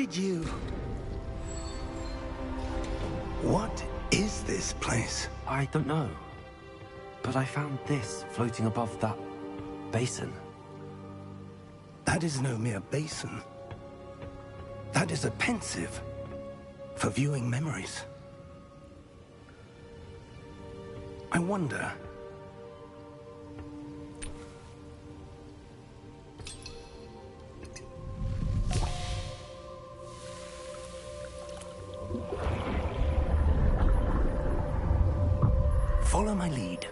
did you... What is this place? I don't know. But I found this floating above that basin. That is no mere basin. That is a pensive for viewing memories. I wonder... Follow my lead.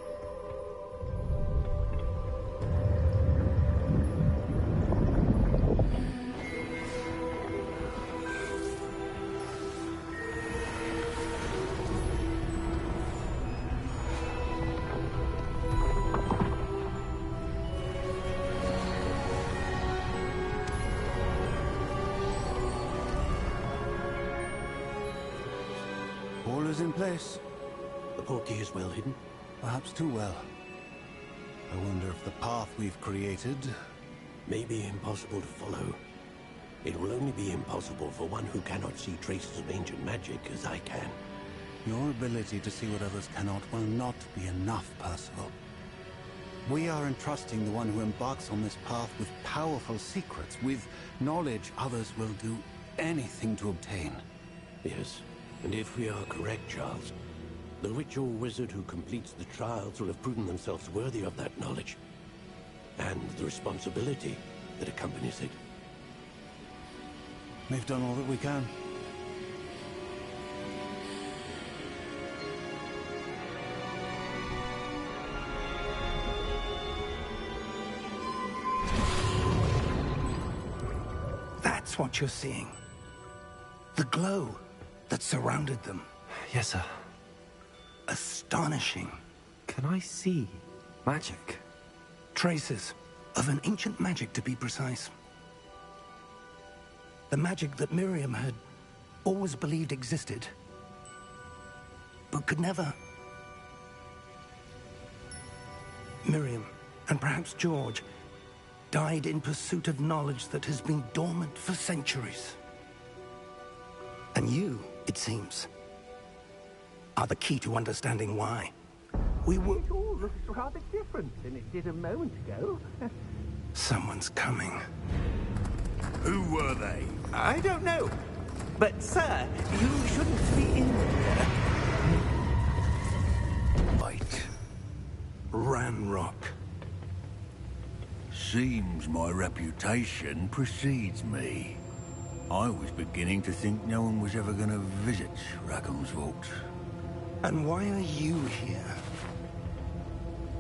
All is in place. The portkey is well hidden. Perhaps too well. I wonder if the path we've created... May be impossible to follow. It will only be impossible for one who cannot see traces of ancient magic as I can. Your ability to see what others cannot will not be enough, Percival. We are entrusting the one who embarks on this path with powerful secrets, with knowledge others will do anything to obtain. Yes, and if we are correct, Charles, the witch or wizard who completes the trials will have proven themselves worthy of that knowledge, and the responsibility that accompanies it. We've done all that we can. That's what you're seeing. The glow that surrounded them. Yes, sir. Astonishing. Can I see magic? Traces of an ancient magic, to be precise. The magic that Miriam had always believed existed, but could never. Miriam, and perhaps George, died in pursuit of knowledge that has been dormant for centuries. And you, it seems, are the key to understanding why. We were... It all looks rather different than it did a moment ago. Someone's coming. Who were they? I don't know. But, sir, you shouldn't be in here. White. Ranrock. Seems my reputation precedes me. I was beginning to think no one was ever going to visit Rackham's vault. And why are you here?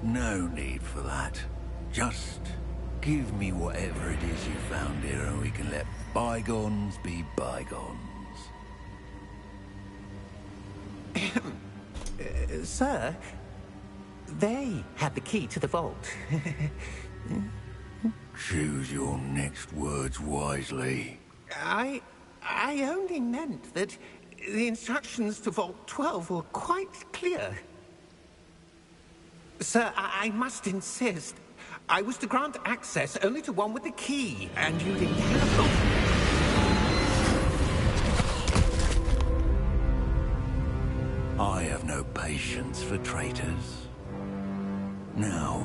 No need for that. Just give me whatever it is you found here and we can let bygones be bygones. Sir, they had the key to the vault. Choose your next words wisely. I only meant that the instructions to Vault 12 were quite clear. Sir, I must insist. I was to grant access only to one with the key, and you didn't have... I have no patience for traitors. Now,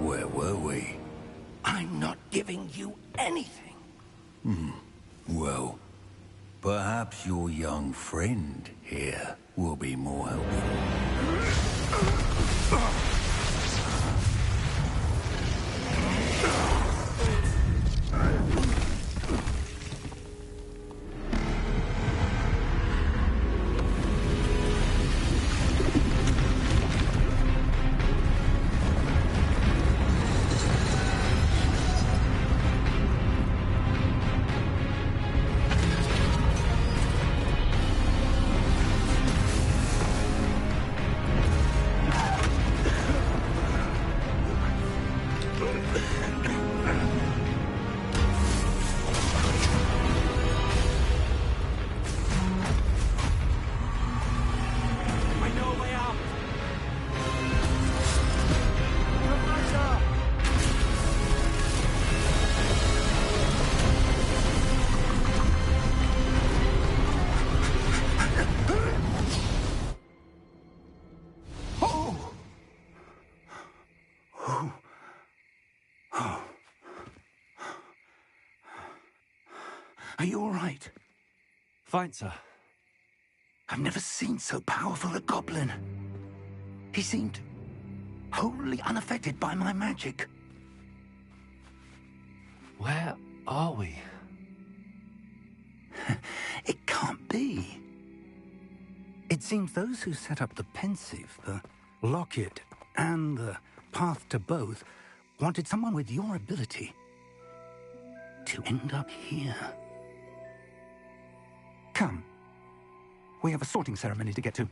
where were we? I'm not giving you anything. Well, perhaps your young friend here will be more helpful. Are you all right? Fine, sir. I've never seen so powerful a goblin. He seemed wholly unaffected by my magic. Where are we? It can't be. It seems those who set up the pensive, the locket, and the path to both wanted someone with your ability to end up here. Come. We have a sorting ceremony to get to.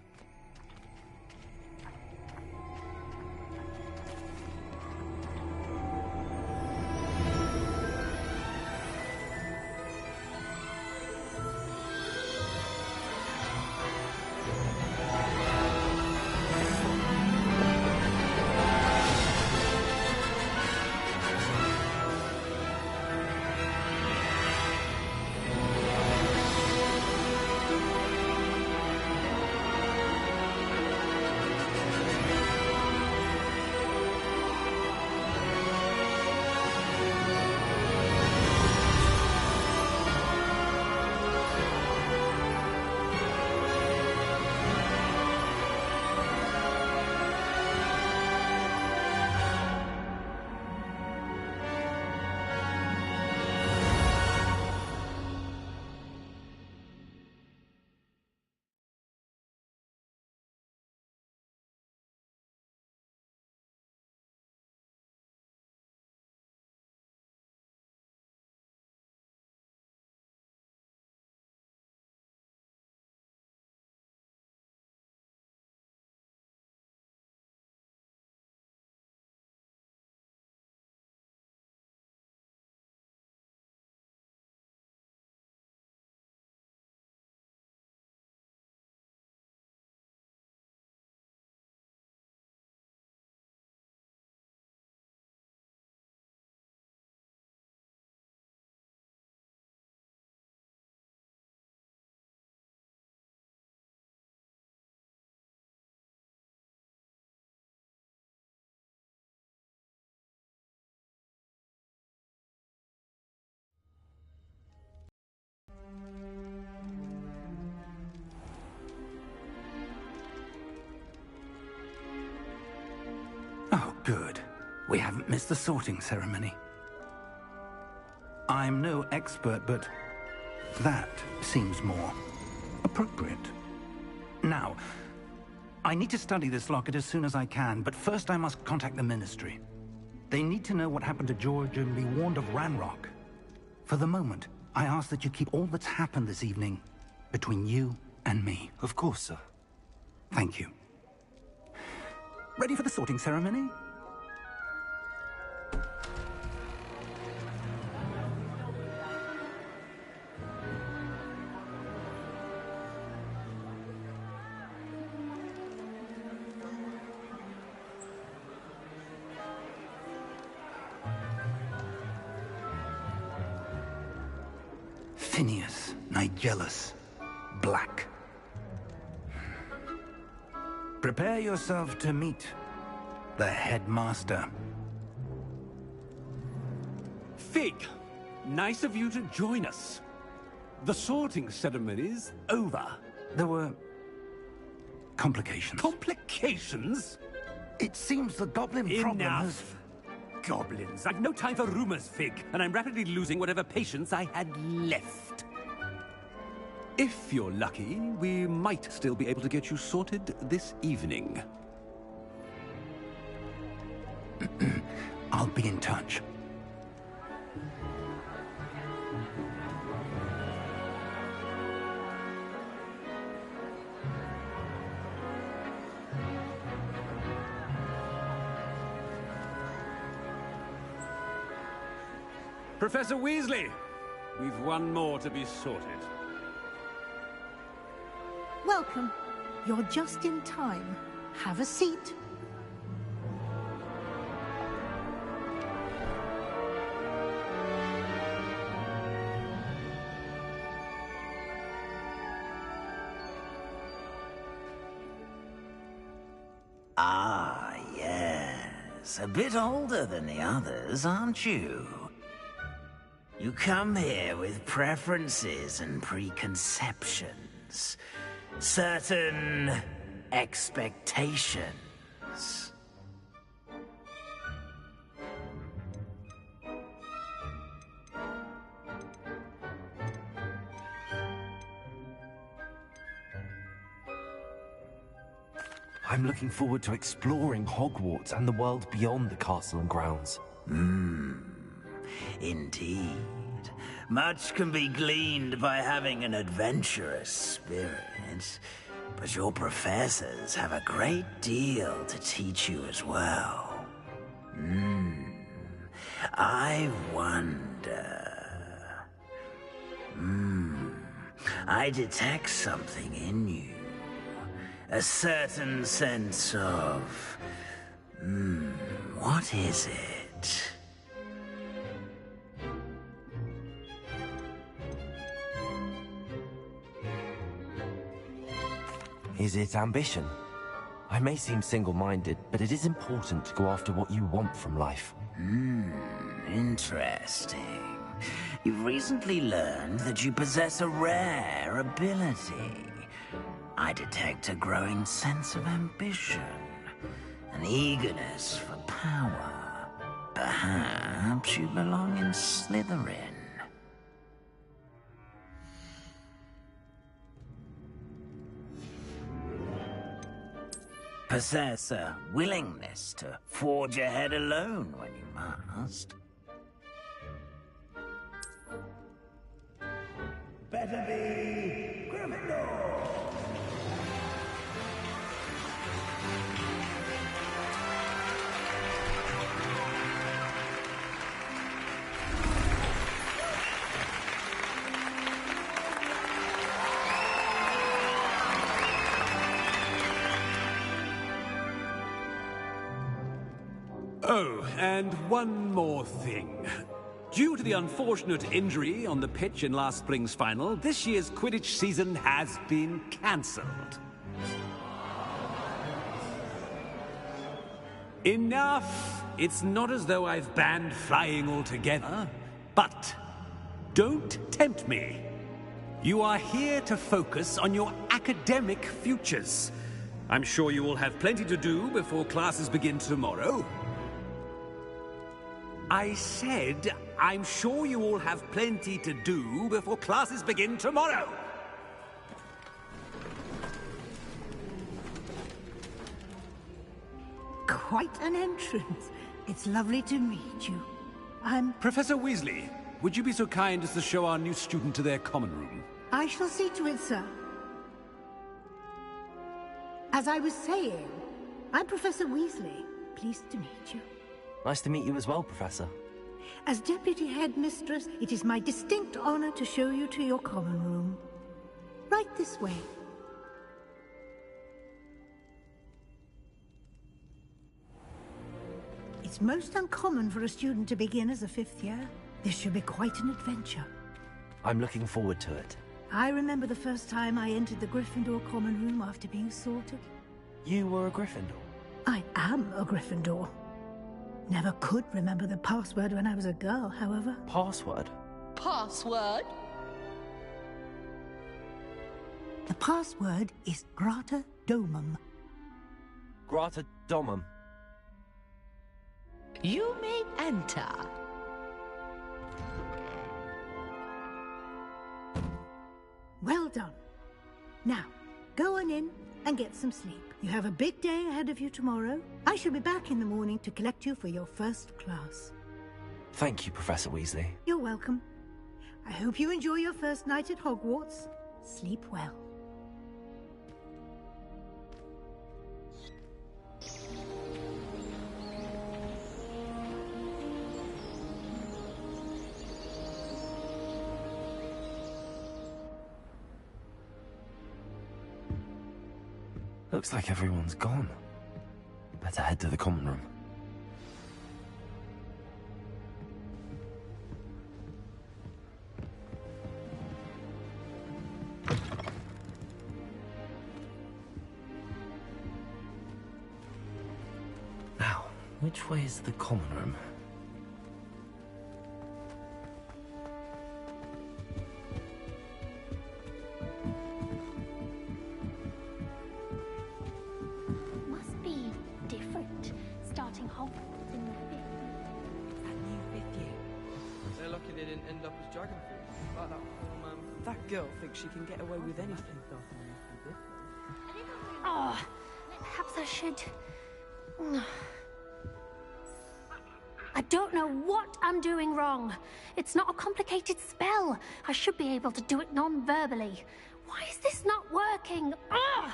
Oh, good. We haven't missed the sorting ceremony. I'm no expert, but that seems more appropriate. Now, I need to study this locket as soon as I can, but first I must contact the Ministry. They need to know what happened to George and be warned of Ranrock. For the moment, I ask that you keep all that's happened this evening between you and me. Of course, sir. Thank you. Ready for the sorting ceremony? Phineas, Nigellus, Black. Prepare yourself to meet the headmaster. Fig, nice of you to join us. The sorting ceremony's over. There were complications. Complications? It seems the goblin problem has... Enough! Goblins. I've no time for rumors, Fig, and I'm rapidly losing whatever patience I had left. If you're lucky, we might still be able to get you sorted this evening. I'll be in touch. Professor Weasley, we've one more to be sorted. Welcome. You're just in time. Have a seat. Ah, yes. A bit older than the others, aren't you? You come here with preferences and preconceptions. Certain expectations. I'm looking forward to exploring Hogwarts and the world beyond the castle and grounds. Indeed. Much can be gleaned by having an adventurous spirit, but your professors have a great deal to teach you as well. I wonder... I detect something in you. A certain sense of... what is it? Is it ambition? I may seem single-minded, but it is important to go after what you want from life. Interesting. You've recently learned that you possess a rare ability. I detect a growing sense of ambition, an eagerness for power. Perhaps you belong in Slytherin. Possess a willingness to forge ahead alone when you must. Better be Gryffindor! Oh, and one more thing. Due to the unfortunate injury on the pitch in last spring's final, this year's Quidditch season has been cancelled. Enough! It's not as though I've banned flying altogether, but don't tempt me. You are here to focus on your academic futures. I'm sure you will have plenty to do before classes begin tomorrow. I said, I'm sure you all have plenty to do before classes begin tomorrow. Quite an entrance. It's lovely to meet you. I'm... Professor Weasley, would you be so kind as to show our new student to their common room? I shall see to it, sir. As I was saying, I'm Professor Weasley. Pleased to meet you. Nice to meet you as well, Professor. As Deputy Headmistress, it is my distinct honor to show you to your common room. Right this way. It's most uncommon for a student to begin as a fifth year. This should be quite an adventure. I'm looking forward to it. I remember the first time I entered the Gryffindor common room after being sorted. You were a Gryffindor? I am a Gryffindor. Never could remember the password when I was a girl, however. Password? Password? The password is Grata Domum. Grata Domum. You may enter. Well done. Now, go on in and get some sleep. You have a big day ahead of you tomorrow. I shall be back in the morning to collect you for your first class. Thank you, Professor Weasley. You're welcome. I hope you enjoy your first night at Hogwarts. Sleep well. Looks like everyone's gone. Better head to the common room. Now, which way is the common room? That girl thinks she can get away with anything. Oh, perhaps I should... I don't know what I'm doing wrong. It's not a complicated spell. I should be able to do it non-verbally. Why is this not working? Ugh!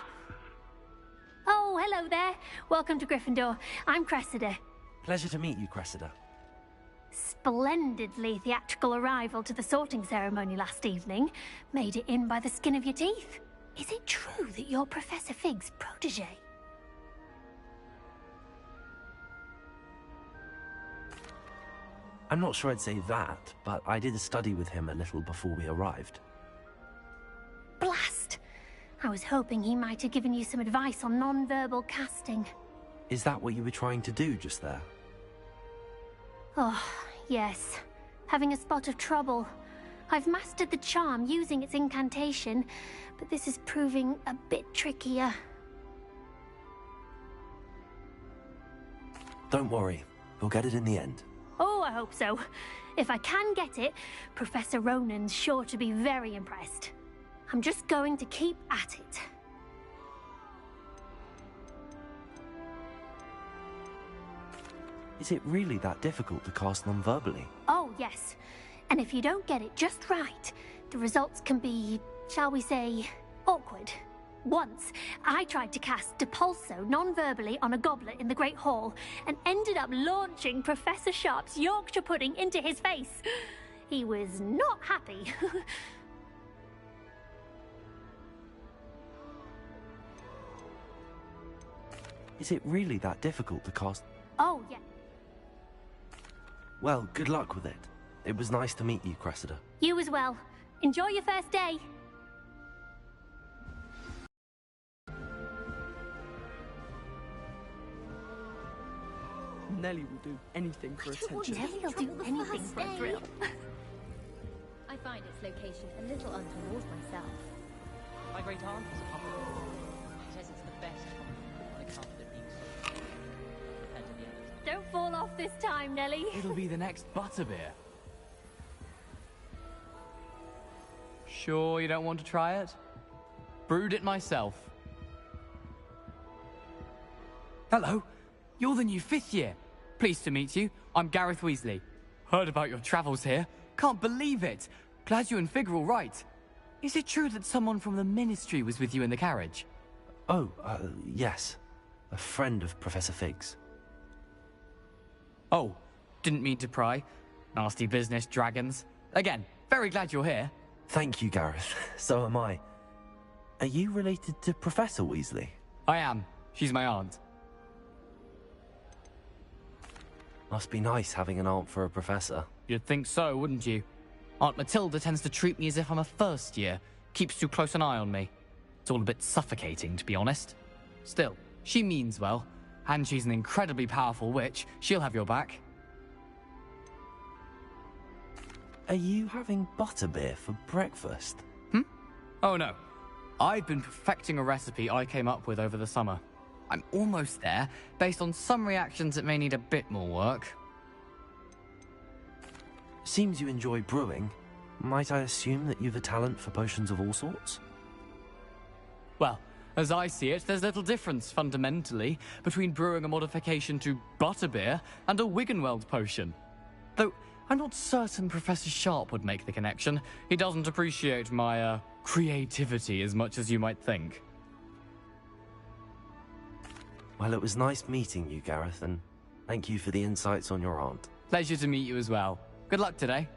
Oh, hello there. Welcome to Gryffindor. I'm Cressida. Pleasure to meet you, Cressida. Splendidly theatrical arrival to the sorting ceremony last evening. Made it in by the skin of your teeth. Is it true that you're Professor Fig's protege? I'm not sure I'd say that, but I did study with him a little before we arrived. Blast! I was hoping he might have given you some advice on non-verbal casting. Is that what you were trying to do just there? Oh, yes. Having a spot of trouble. I've mastered the charm using its incantation, but this is proving a bit trickier. Don't worry, we'll get it in the end. Oh, I hope so. If I can get it, Professor Ronan's sure to be very impressed. I'm just going to keep at it. Is it really that difficult to cast non-verbally? Oh, yes. And if you don't get it just right, the results can be, shall we say, awkward. Once, I tried to cast Depulso non-verbally on a goblet in the Great Hall and ended up launching Professor Sharp's Yorkshire pudding into his face. He was not happy. Is it really that difficult to cast? Oh, yeah. Well, good luck with it. It was nice to meet you, Cressida. You as well. Enjoy your first day. Nellie will do anything for attention. Nellie will do anything for a thrill. I find its location a little untoward myself. My great aunt was a puppet. She says it's the best puppet on account of it being so compared to the others. Don't fall off this time, Nellie. It'll be the next butterbeer. Sure you don't want to try it? Brewed it myself. Hello, you're the new 5th year. Pleased to meet you. I'm Gareth Weasley. Heard about your travels here. Can't believe it. Glad you and Fig are all right. Is it true that someone from the Ministry was with you in the carriage? Oh, yes. A friend of Professor Fig's. Oh, didn't mean to pry. Nasty business, dragons. Again, very glad you're here. Thank you, Gareth. So am I. Are you related to Professor Weasley? I am. She's my aunt. Must be nice having an aunt for a professor. You'd think so, wouldn't you? Aunt Matilda tends to treat me as if I'm a first year. Keeps too close an eye on me. It's all a bit suffocating, to be honest. Still, she means well. And she's an incredibly powerful witch. She'll have your back. Are you having butterbeer for breakfast? Oh no. I've been perfecting a recipe I came up with over the summer. I'm almost there, based on some reactions that may need a bit more work. Seems you enjoy brewing. Might I assume that you've a talent for potions of all sorts? Well, as I see it, there's little difference, fundamentally, between brewing a modification to butterbeer and a Wiggenweld potion. Though, I'm not certain Professor Sharp would make the connection. He doesn't appreciate my, creativity as much as you might think. Well, it was nice meeting you, Gareth, and thank you for the insights on your aunt. Pleasure to meet you as well. Good luck today.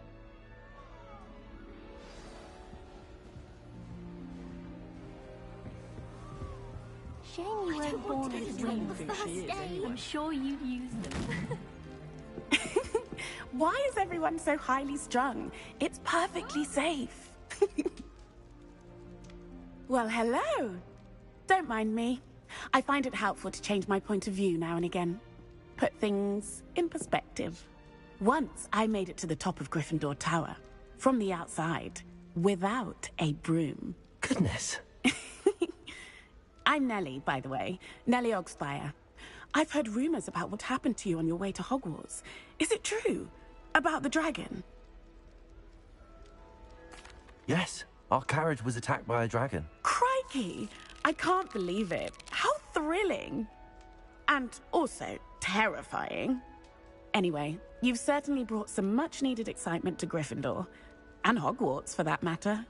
Shame you weren't born with wings. I'm sure you'd use them. Why is everyone so highly strung? It's perfectly safe. Well, hello. Don't mind me. I find it helpful to change my point of view now and again. Put things in perspective. Once I made it to the top of Gryffindor Tower, from the outside, without a broom. Goodness. I'm Nellie, by the way. Nellie Ogspire. I've heard rumors about what happened to you on your way to Hogwarts. Is it true? About the dragon? Yes, Our carriage was attacked by a dragon. Crikey! I can't believe it. How thrilling! And also terrifying. Anyway, you've certainly brought some much-needed excitement to Gryffindor. And Hogwarts, for that matter.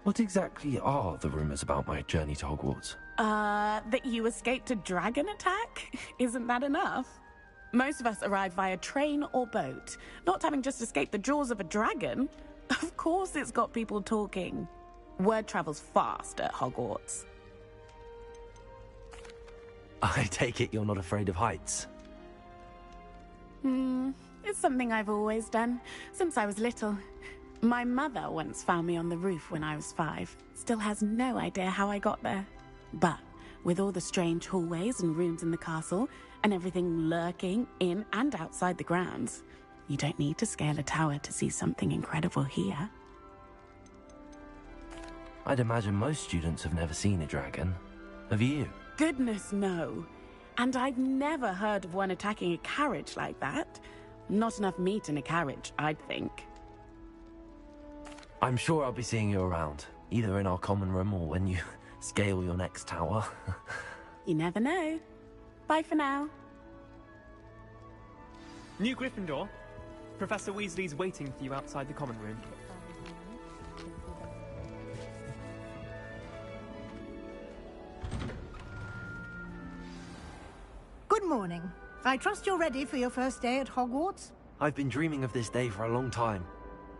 What exactly are the rumors about my journey to Hogwarts? That you escaped a dragon attack? Isn't that enough? Most of us arrive via train or boat, not having just escaped the jaws of a dragon. Of course it's got people talking. Word travels fast at Hogwarts. I take it you're not afraid of heights. It's something I've always done, since I was little. My mother once found me on the roof when I was 5. Still has no idea how I got there. But with all the strange hallways and rooms in the castle, and everything lurking in and outside the grounds, you don't need to scale a tower to see something incredible here. I'd imagine most students have never seen a dragon. Have you? Goodness, no. And I've never heard of one attacking a carriage like that. Not enough meat in a carriage, I'd think. I'm sure I'll be seeing you around, either in our common room or when you scale your next tower. You never know. Bye for now. New Gryffindor. Professor Weasley's waiting for you outside the common room. Good morning. I trust you're ready for your first day at Hogwarts? I've been dreaming of this day for a long time.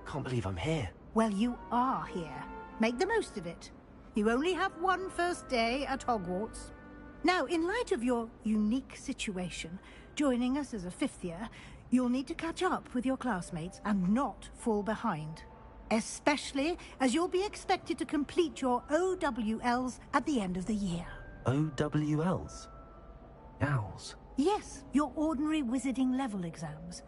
Can't believe I'm here. Well, you are here. Make the most of it. You only have one first day at Hogwarts. Now, in light of your unique situation, joining us as a 5th year, you'll need to catch up with your classmates and not fall behind. Especially as you'll be expected to complete your OWLs at the end of the year. OWLs? Owls? Yes, your ordinary wizarding level exams.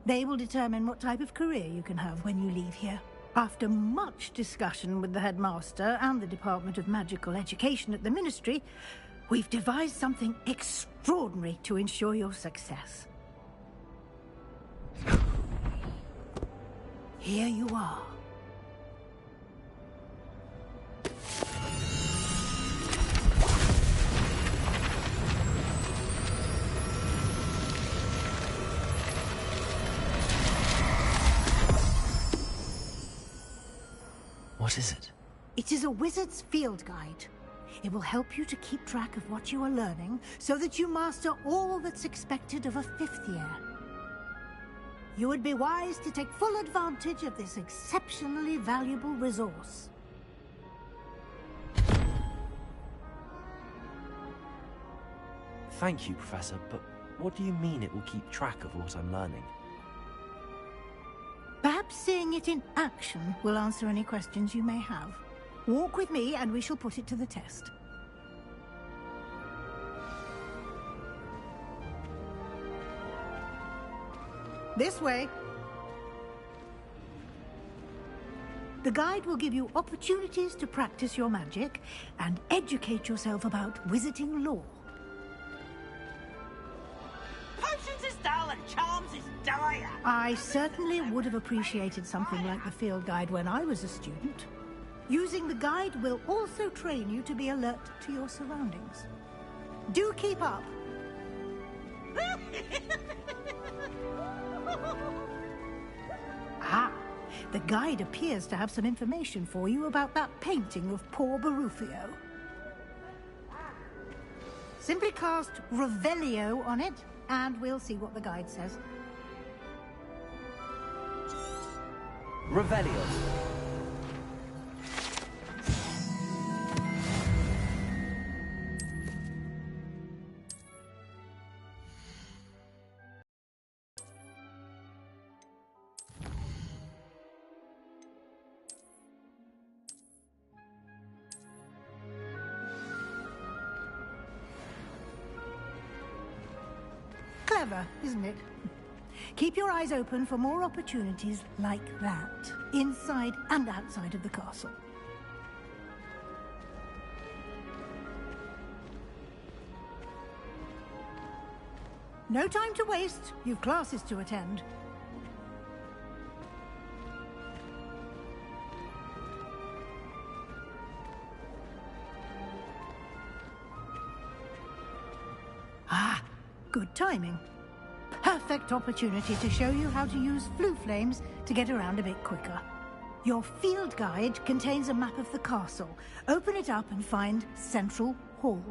They will determine what type of career you can have when you leave here. After much discussion with the headmaster and the Department of Magical Education at the Ministry, we've devised something extraordinary to ensure your success. Here you are. What is it? It is a wizard's field guide. It will help you to keep track of what you are learning so that you master all that's expected of a 5th year. You would be wise to take full advantage of this exceptionally valuable resource. Thank you, Professor, but what do you mean it will keep track of what I'm learning? Perhaps seeing it in action will answer any questions you may have. Walk with me and we shall put it to the test. This way. The guide will give you opportunities to practice your magic and educate yourself about wizarding lore. Potions is dull and charms is dire. I certainly would have appreciated something like the field guide when I was a student. Using the guide will also train you to be alert to your surroundings. Do keep up. Ah, the guide appears to have some information for you about that painting of poor Barufio. Simply cast Revelio on it, and we'll see what the guide says. Revelio. Clever, isn't it? Keep your eyes open for more opportunities like that, inside and outside of the castle. No time to waste. You've classes to attend. Good timing. Perfect opportunity to show you how to use flue flames to get around a bit quicker. Your field guide contains a map of the castle. Open it up and find Central Hall.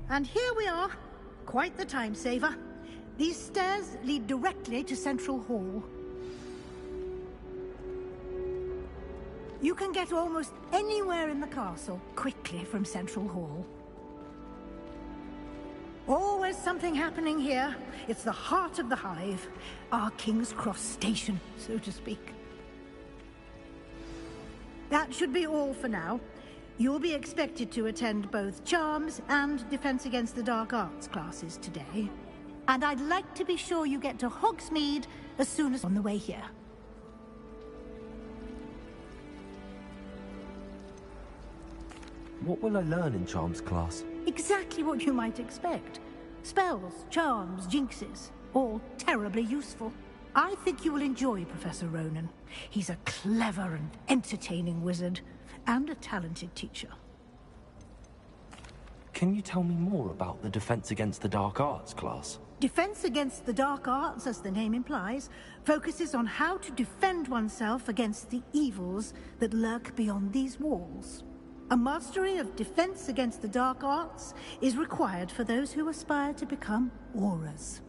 And here we are. Quite the time saver. These stairs lead directly to Central Hall. You can get almost anywhere in the castle quickly from Central Hall. Always something happening here. It's the heart of the Hive. Our King's Cross station, so to speak. That should be all for now. You'll be expected to attend both Charms and Defense Against the Dark Arts classes today. And I'd like to be sure you get to Hogsmeade as soon as on the way here. What will I learn in Charms class? Exactly what you might expect. Spells, charms, jinxes, all terribly useful. I think you will enjoy Professor Ronan. He's a clever and entertaining wizard, and a talented teacher. Can you tell me more about the Defense Against the Dark Arts class? Defense Against the Dark Arts, as the name implies, focuses on how to defend oneself against the evils that lurk beyond these walls. A mastery of Defense Against the Dark Arts is required for those who aspire to become Aurors.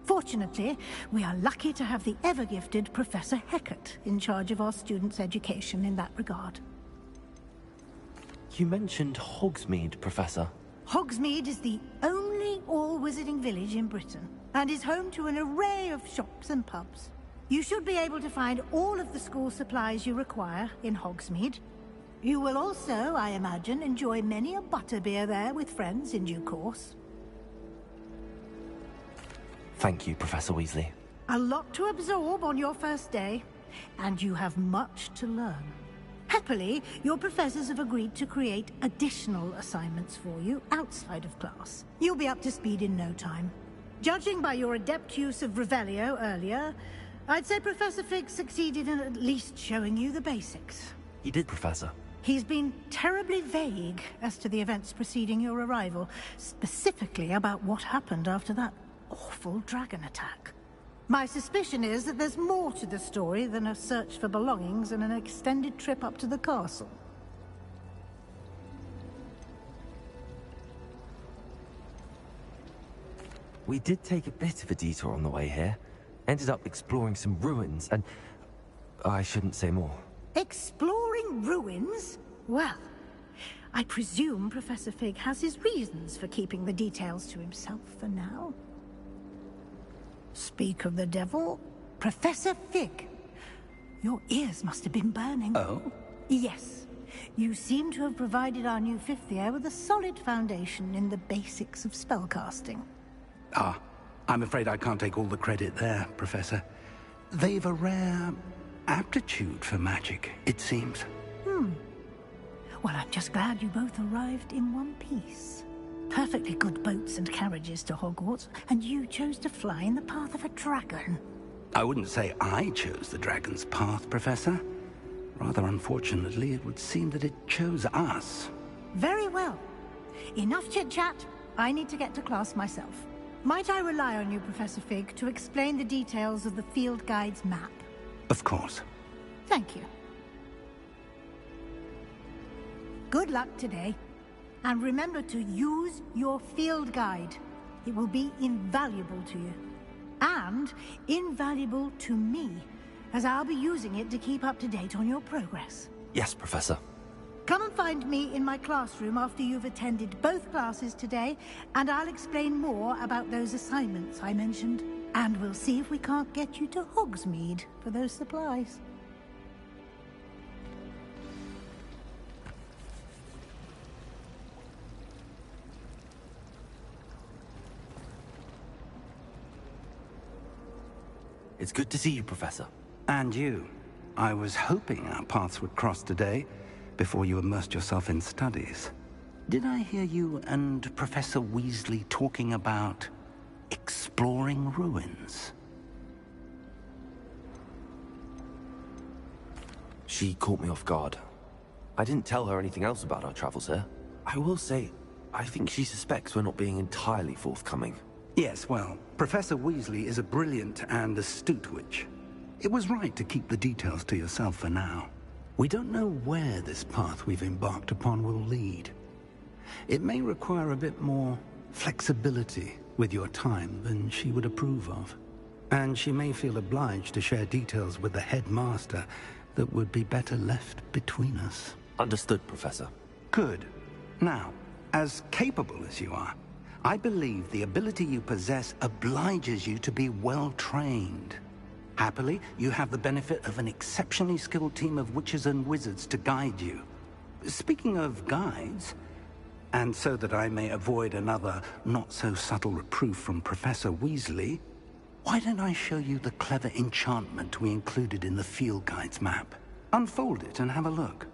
Fortunately, we are lucky to have the ever-gifted Professor Hecat in charge of our students' education in that regard. You mentioned Hogsmeade, Professor. Hogsmeade is the only all-wizarding village in Britain, and is home to an array of shops and pubs. You should be able to find all of the school supplies you require in Hogsmeade. You will also, I imagine, enjoy many a butterbeer there with friends in due course. Thank you, Professor Weasley. A lot to absorb on your first day, and you have much to learn. Happily, your professors have agreed to create additional assignments for you outside of class. You'll be up to speed in no time. Judging by your adept use of Revelio earlier, I'd say Professor Fig succeeded in at least showing you the basics. He did, Professor. He's been terribly vague as to the events preceding your arrival, specifically about what happened after that awful dragon attack. My suspicion is that there's more to the story than a search for belongings and an extended trip up to the castle. We did take a bit of a detour on the way here. Ended up exploring some ruins and... I shouldn't say more. Exploring ruins? Well, I presume Professor Fig has his reasons for keeping the details to himself for now. Speak of the devil, Professor Fig. Your ears must have been burning. Oh? Yes. You seem to have provided our new fifth year with a solid foundation in the basics of spellcasting. Ah, I'm afraid I can't take all the credit there, Professor. They've a rare aptitude for magic, it seems. Well, I'm just glad you both arrived in one piece. Perfectly good boats and carriages to Hogwarts, and you chose to fly in the path of a dragon. I wouldn't say I chose the dragon's path, Professor. Rather unfortunately, it would seem that it chose us. Very well. Enough chit-chat. I need to get to class myself. Might I rely on you, Professor Fig, to explain the details of the field guide's map? Of course. Thank you. Good luck today. And remember to use your field guide. It will be invaluable to you. And invaluable to me, as I'll be using it to keep up to date on your progress. Yes, Professor. Come and find me in my classroom after you've attended both classes today, and I'll explain more about those assignments I mentioned. And we'll see if we can't get you to Hogsmeade for those supplies. It's good to see you, Professor. And you. I was hoping our paths would cross today, before you immersed yourself in studies. Did I hear you and Professor Weasley talking about exploring ruins? She caught me off guard. I didn't tell her anything else about our travels here. I will say, I think she suspects we're not being entirely forthcoming. Yes, well, Professor Weasley is a brilliant and astute witch. It was right to keep the details to yourself for now. We don't know where this path we've embarked upon will lead. It may require a bit more flexibility with your time than she would approve of. And she may feel obliged to share details with the headmaster that would be better left between us. Understood, Professor. Good. Now, as capable as you are, I believe the ability you possess obliges you to be well trained. Happily, you have the benefit of an exceptionally skilled team of witches and wizards to guide you. Speaking of guides, and so that I may avoid another not-so-subtle reproof from Professor Weasley, why don't I show you the clever enchantment we included in the field guide's map? Unfold it and have a look.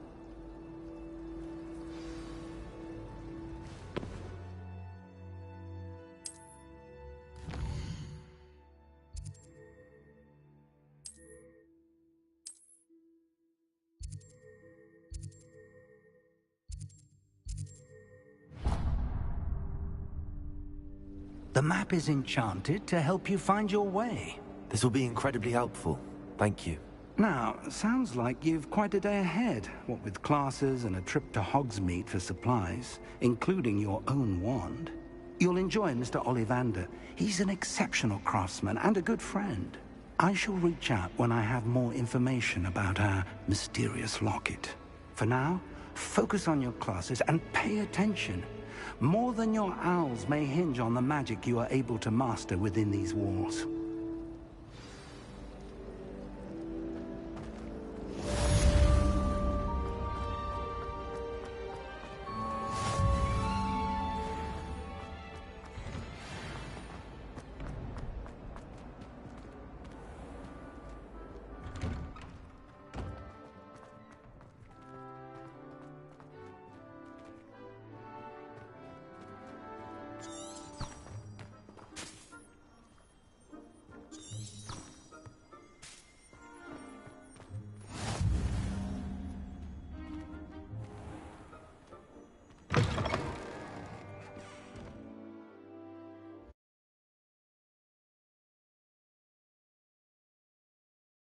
The map is enchanted to help you find your way. This will be incredibly helpful. Thank you. Now, sounds like you've quite a day ahead, what with classes and a trip to Hogsmeade for supplies, including your own wand. You'll enjoy Mr. Ollivander. He's an exceptional craftsman and a good friend. I shall reach out when I have more information about our mysterious locket. For now, focus on your classes and pay attention. More than your owls may hinge on the magic you are able to master within these walls.